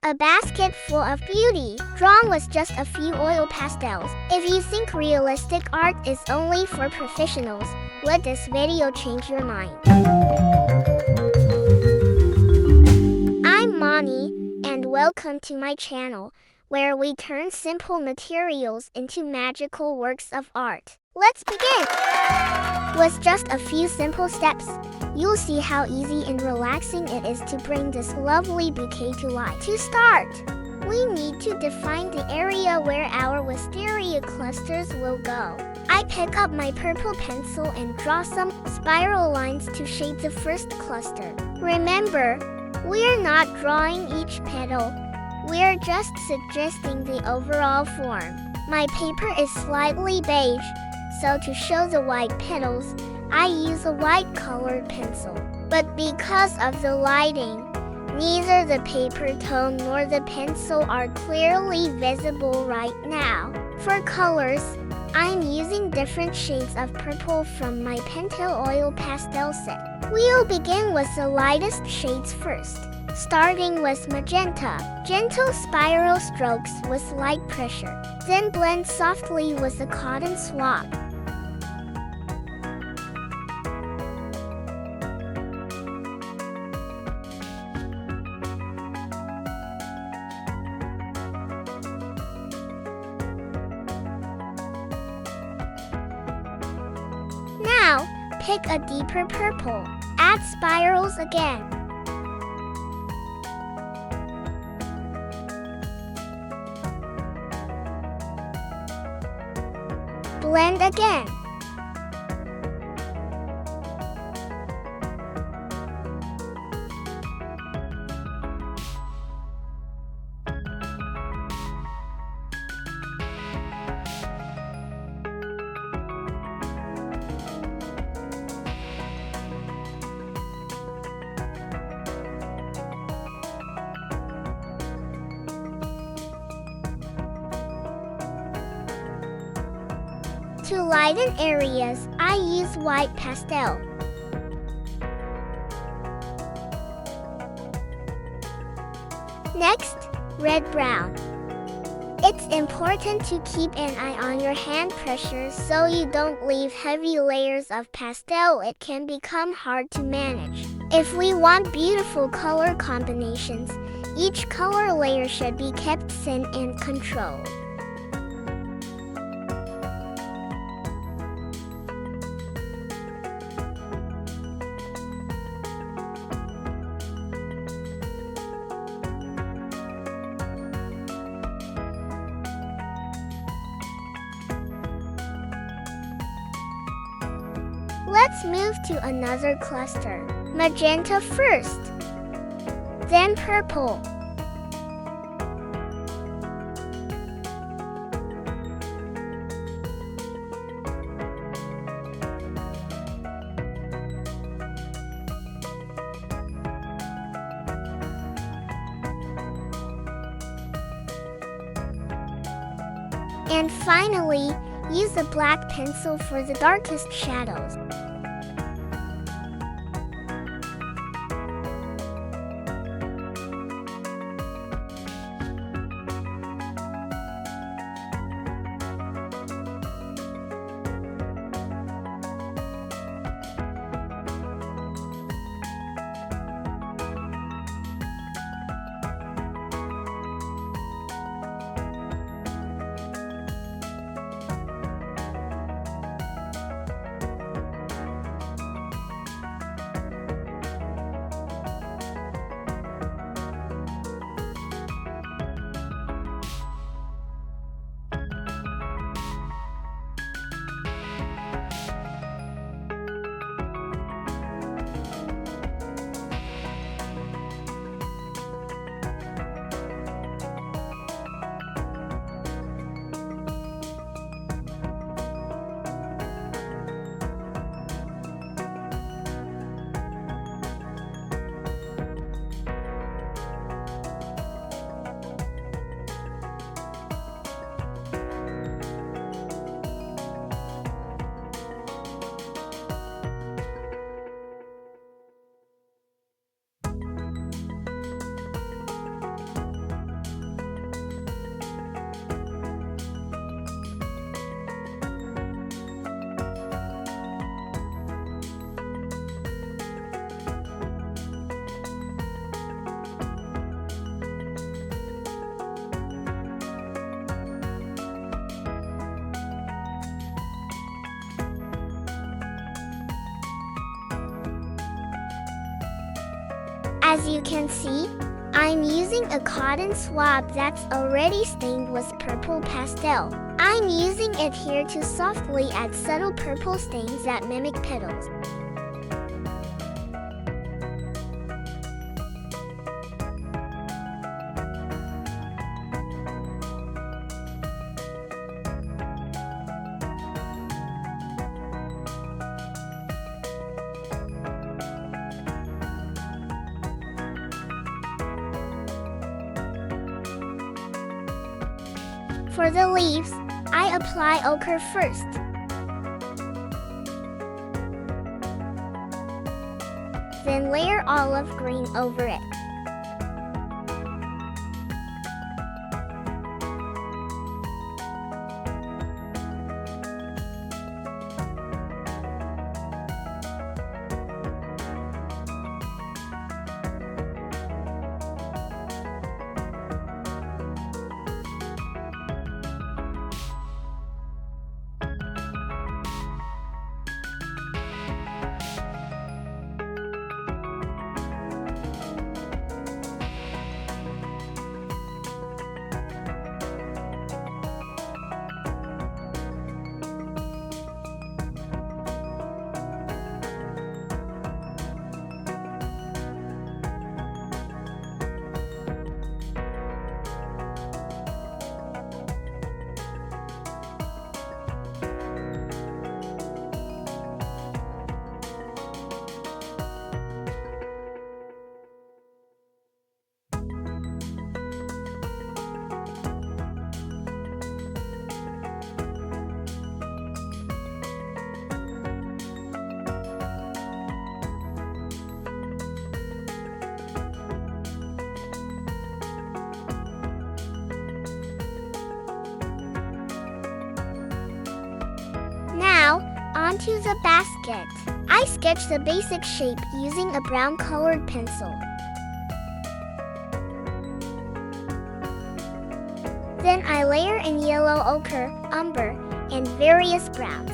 A basket full of beauty, drawn with just a few oil pastels. If you think realistic art is only for professionals, let this video change your mind. I'm Moni, and welcome to my channel, where we turn simple materials into magical works of art. Let's begin! With just a few simple steps, you'll see how easy and relaxing it is to bring this lovely bouquet to life. To start, we need to define the area where our wisteria clusters will go. I pick up my purple pencil and draw some spiral lines to shape the first cluster. Remember, we're not drawing each petal. We're just suggesting the overall form. My paper is slightly beige, so to show the white petals, I use a white colored pencil. But because of the lighting, neither the paper tone nor the pencil are clearly visible right now. For colors, I'm using different shades of purple from my Pentel Oil Pastel set. We'll begin with the lightest shades first, starting with magenta. Gentle spiral strokes with light pressure, then blend softly with the cotton swab. Now, pick a deeper purple. Add spirals again. Blend again. To lighten areas, I use white pastel. Next, red-brown. It's important to keep an eye on your hand pressure so you don't leave heavy layers of pastel. It can become hard to manage. If we want beautiful color combinations, each color layer should be kept thin and controlled. Let's move to another cluster. Magenta first, then purple. And finally, use a black pencil for the darkest shadows. As you can see, I'm using a cotton swab that's already stained with purple pastel. I'm using it here to softly add subtle purple stains that mimic petals. For the leaves, I apply ochre first. Then layer olive green over it. Now, onto the basket. I sketch the basic shape using a brown-colored pencil. Then I layer in yellow ochre, umber, and various browns.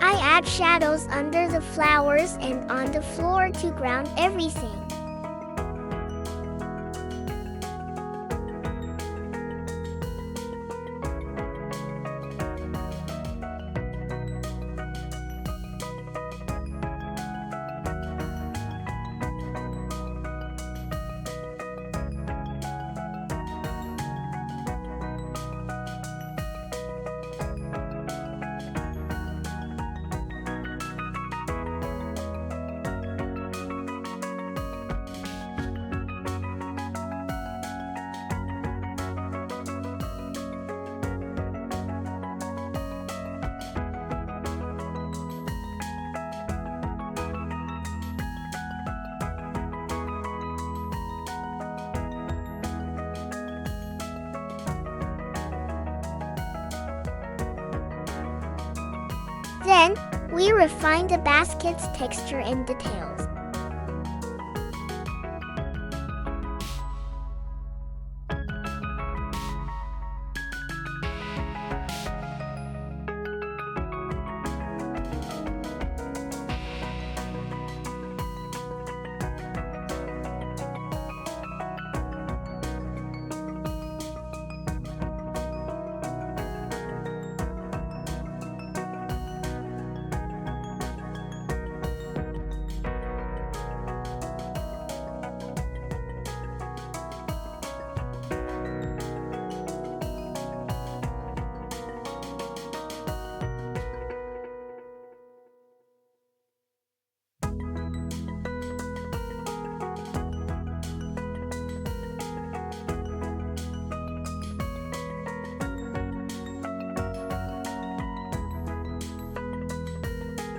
I add shadows under the flowers and on the floor to ground everything. We refined the basket's texture and details.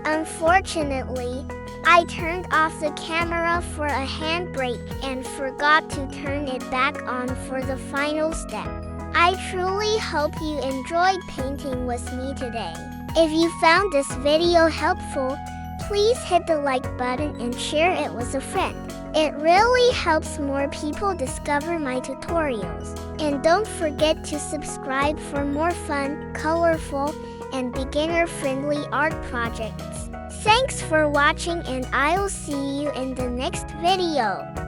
Unfortunately, I turned off the camera for a handbrake and forgot to turn it back on for the final step. I truly hope you enjoyed painting with me today. If you found this video helpful, please hit the like button and share it with a friend. It really helps more people discover my tutorials. And don't forget to subscribe for more fun, colorful, and beginner-friendly art projects. Thanks for watching, and I'll see you in the next video.